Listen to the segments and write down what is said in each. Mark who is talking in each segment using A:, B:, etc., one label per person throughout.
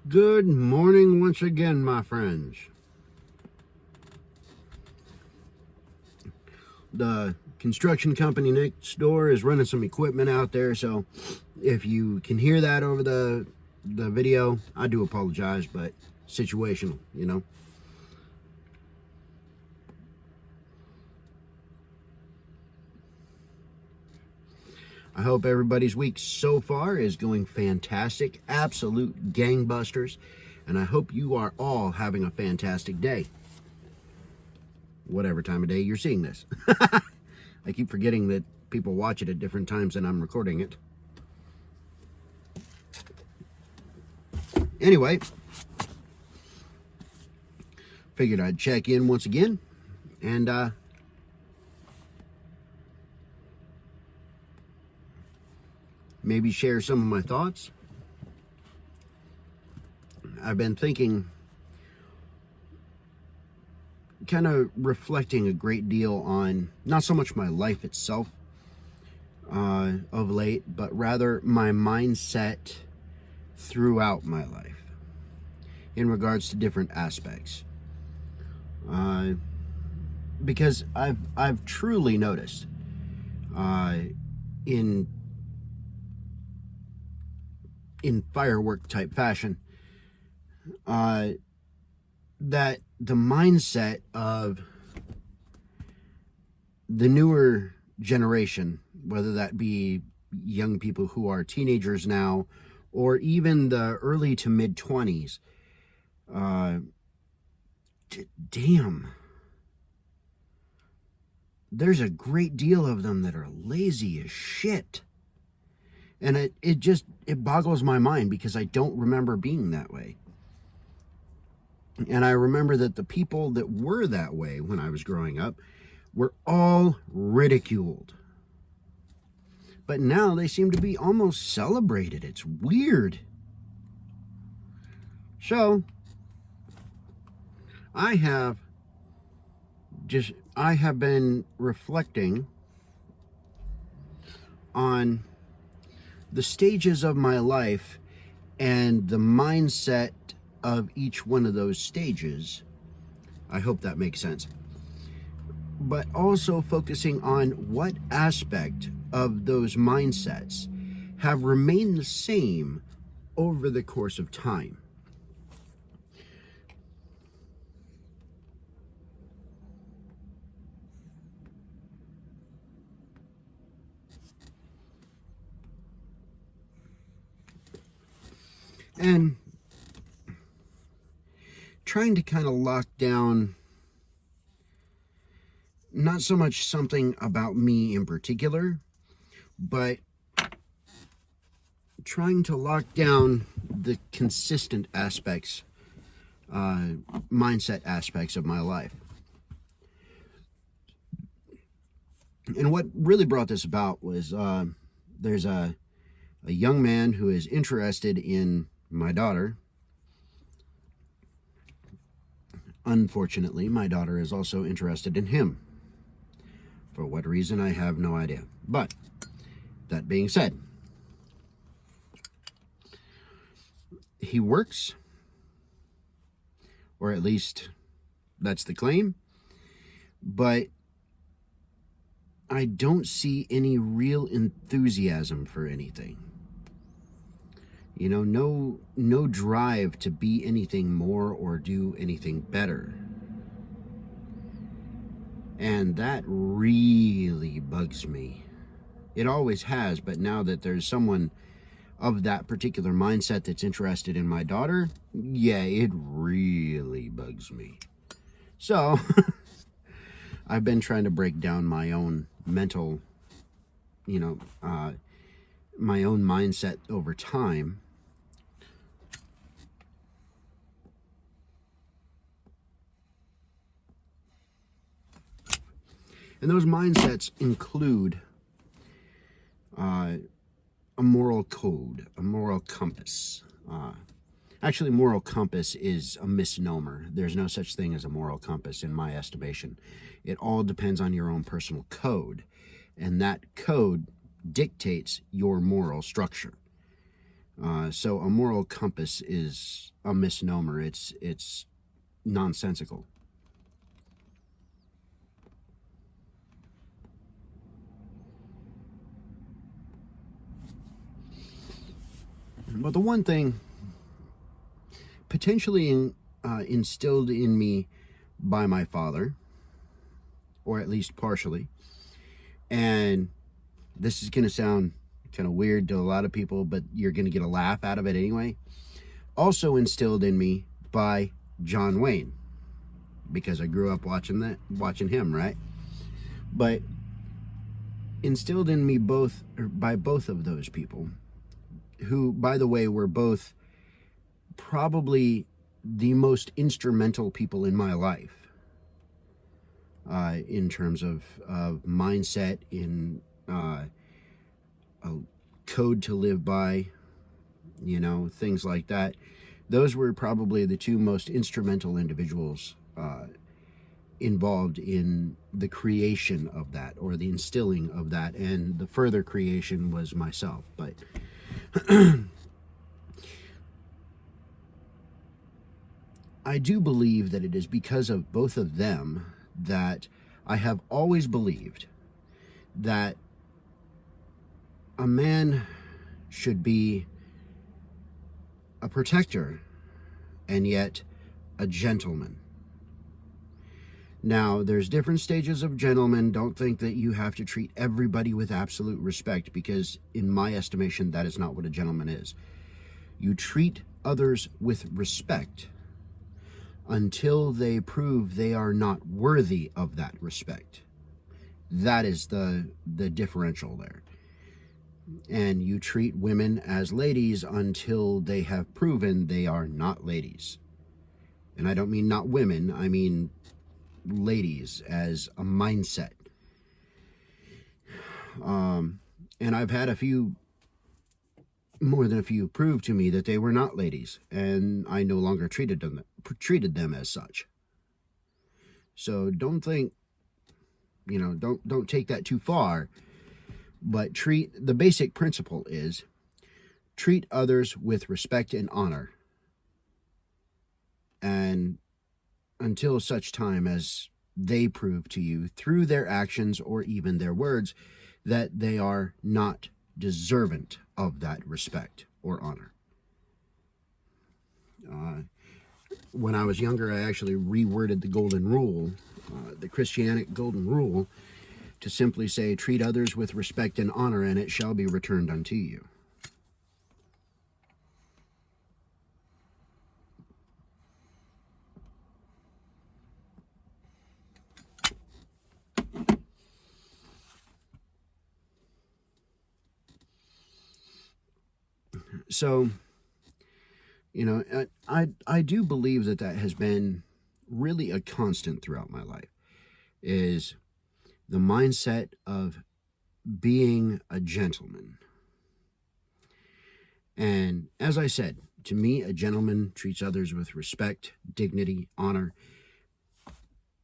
A: Good morning once again, my friends. The construction company next door is running some equipment out there, so if you can hear that over the video, I do apologize, but situational, you know. I hope everybody's week so far is going fantastic, absolute gangbusters, and I hope you are all having a fantastic day. Whatever time of day you're seeing this. I keep forgetting that people watch it at different times than I'm recording it. Anyway, figured I'd check in once again and maybe share some of my thoughts. I've been thinking, kind of reflecting a great deal on not so much my life itself of late, but rather my mindset throughout my life in regards to different aspects. Because I've truly noticed in firework type fashion that the mindset of the newer generation, whether that be young people who are teenagers now or even the early to mid 20s, damn, there's a great deal of them that are lazy as shit. And it boggles my mind because I don't remember being that way. And I remember that the people that were that way when I was growing up were all ridiculed. But now they seem to be almost celebrated. It's weird. So, I have been reflecting on the stages of my life and the mindset of each one of those stages. I hope that makes sense. But also focusing on what aspect of those mindsets have remained the same over the course of time. And trying to kind of lock down not so much something about me in particular, but trying to lock down the consistent aspects, mindset aspects of my life. And what really brought this about was there's a young man who is interested in my daughter. Unfortunately, my daughter is also interested in him. For what reason, I have no idea. But, that being said, he works, or at least that's the claim, but I don't see any real enthusiasm for anything. You know, no drive to be anything more or do anything better. And that really bugs me. It always has, but now that there's someone of that particular mindset that's interested in my daughter, yeah, it really bugs me. So, I've been trying to break down my own mental, my own mindset over time. And those mindsets include a moral code, a moral compass. Actually, moral compass is a misnomer. There's no such thing as a moral compass in my estimation. It all depends on your own personal code. And that code dictates your moral structure. So a moral compass is a misnomer. It's nonsensical. But the one thing potentially instilled in me by my father, or at least partially, and this is going to sound kind of weird to a lot of people, but you're going to get a laugh out of it anyway, also instilled in me by John Wayne, because I grew up watching him, right? But instilled in me by both of those people, who, by the way, were both probably the most instrumental people in my life, in terms of mindset, in a code to live by, things like that. Those were probably the two most instrumental individuals involved in the creation of that, or the instilling of that, and the further creation was myself. But I do believe that it is because of both of them that I have always believed that a man should be a protector and yet a gentleman. Now, there's different stages of gentlemen. Don't think that you have to treat everybody with absolute respect, because in my estimation, that is not what a gentleman is. You treat others with respect until they prove they are not worthy of that respect. That is the differential there. And you treat women as ladies until they have proven they are not ladies. And I don't mean not women, I mean ladies as a mindset. And I've had more than a few prove to me that they were not ladies, and I no longer treated them as such. So don't think, don't take that too far, but the basic principle is treat others with respect and honor, and until such time as they prove to you through their actions or even their words that they are not deserving of that respect or honor. When I was younger, I actually reworded the golden rule, the Christianic golden rule, to simply say, treat others with respect and honor, and it shall be returned unto you. So, I do believe that has been really a constant throughout my life, is the mindset of being a gentleman. And as I said, to me, a gentleman treats others with respect, dignity, honor,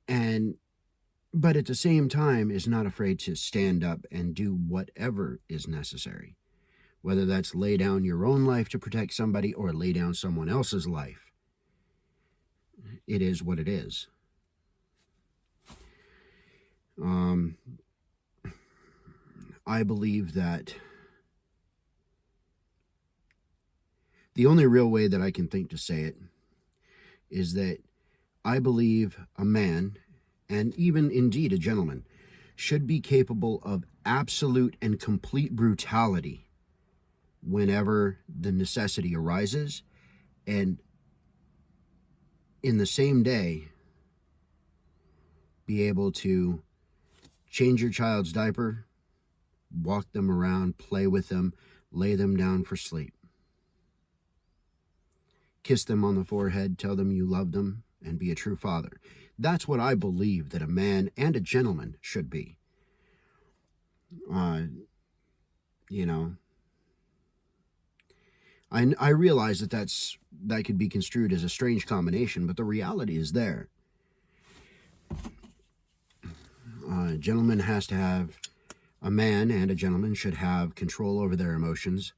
A: but at the same time is not afraid to stand up and do whatever is necessary. Whether that's lay down your own life to protect somebody or lay down someone else's life. It is what it is. I believe that the only real way that I can think to say it is that I believe a man, and even indeed a gentleman, should be capable of absolute and complete brutality whenever the necessity arises, and in the same day be able to change your child's diaper, walk them around, play with them, lay them down for sleep, kiss them on the forehead, tell them you love them, and be a true father. That's what I believe that a man and a gentleman should be. I realize that could be construed as a strange combination, but the reality is there. A man and a gentleman should have control over their emotions,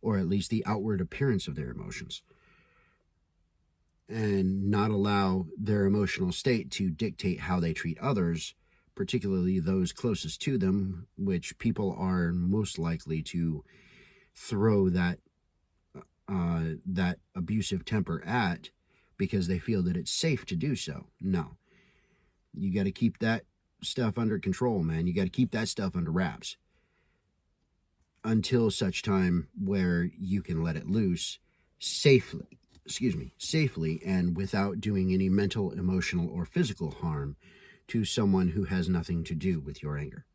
A: or at least the outward appearance of their emotions, and not allow their emotional state to dictate how they treat others, particularly those closest to them, which people are most likely to throw that abusive temper at because they feel that it's safe to do so. No. You got to keep that stuff under control, man. You got to keep that stuff under wraps until such time where you can let it loose safely, and without doing any mental, emotional, or physical harm to someone who has nothing to do with your anger.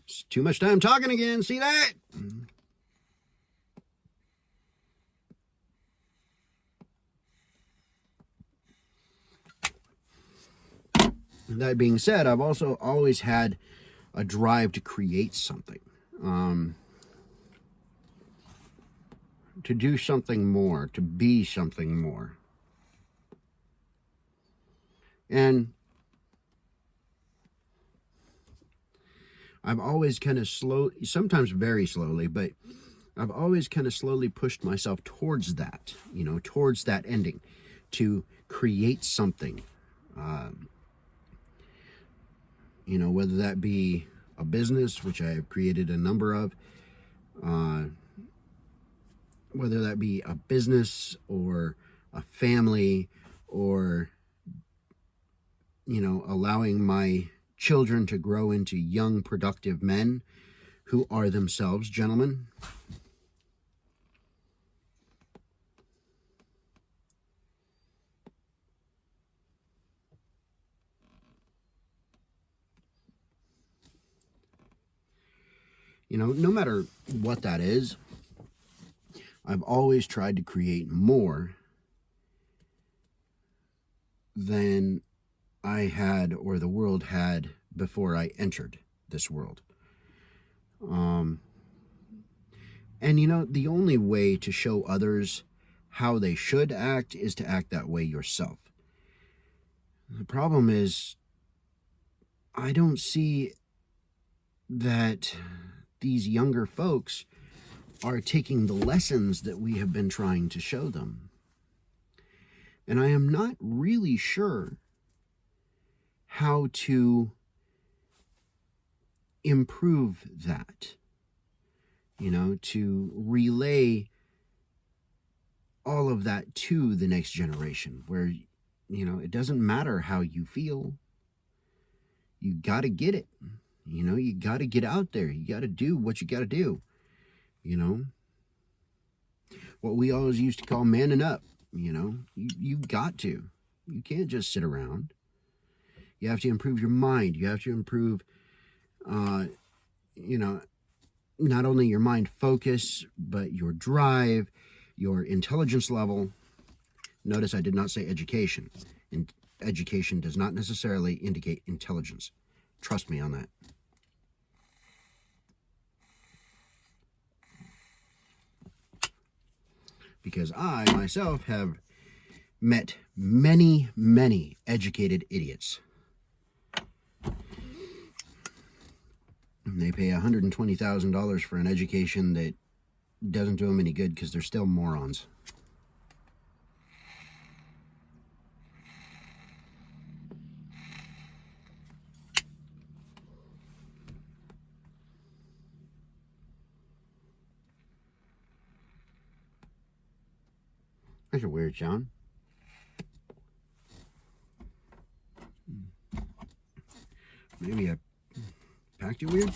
A: It's too much time talking again. See that? That being said, I've also always had a drive to create something, to do something more, to be something more. And I've always kind of sometimes very slowly, but I've always kind of slowly pushed myself towards that, towards that ending, to create something. Whether that be a business, which I have created a number of, whether that be a business or a family, or, allowing my children to grow into young, productive men who are themselves gentlemen. No matter what that is, I've always tried to create more than I had or the world had before I entered this world. And the only way to show others how they should act is to act that way yourself. The problem is, I don't see that these younger folks are taking the lessons that we have been trying to show them. And I am not really sure how to improve that, to relay all of that to the next generation, where, it doesn't matter how you feel. You got to get it. You got to get out there. You got to do what you got to do. What we always used to call manning up. You got to. You can't just sit around. You have to improve your mind. You have to improve, not only your mind focus, but your drive, your intelligence level. Notice I did not say education. And education does not necessarily indicate intelligence. Trust me on that. Because I, myself, have met many, many educated idiots. And they pay $120,000 for an education that doesn't do them any good because they're still morons. That's a weird sound. Maybe I packed you weird?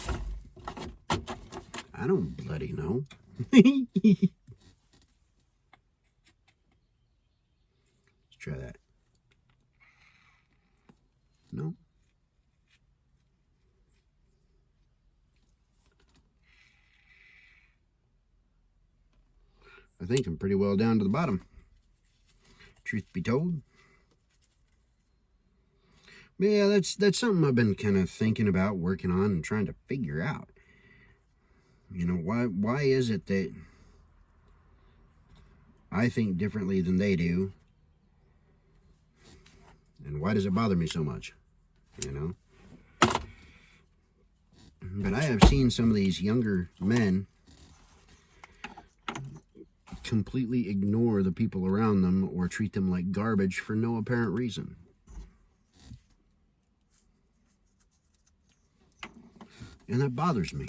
A: I don't bloody know. Let's try that. No. I think I'm pretty well down to the bottom. Truth be told. But yeah, that's something I've been kind of thinking about, working on, and trying to figure out. Why is it that I think differently than they do? And why does it bother me so much? But I have seen some of these younger men completely ignore the people around them or treat them like garbage for no apparent reason. And that bothers me.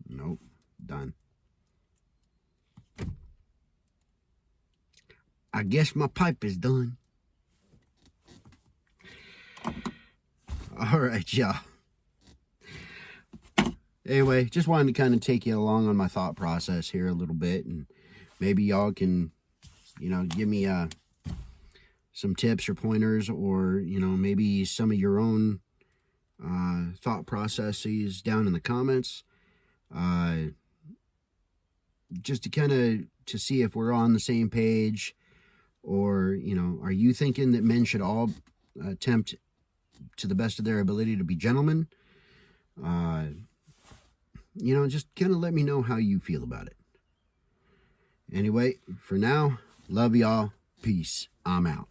A: Nope. Done. I guess my pipe is done. All right, y'all. Anyway, just wanted to kind of take you along on my thought process here a little bit, and maybe y'all can, give me some tips or pointers, or maybe some of your own thought processes down in the comments, just to kind of to see if we're on the same page, or are you thinking that men should all attempt to the best of their ability to be gentlemen? Just kind of let me know how you feel about it. Anyway, for now, love y'all. Peace. I'm out.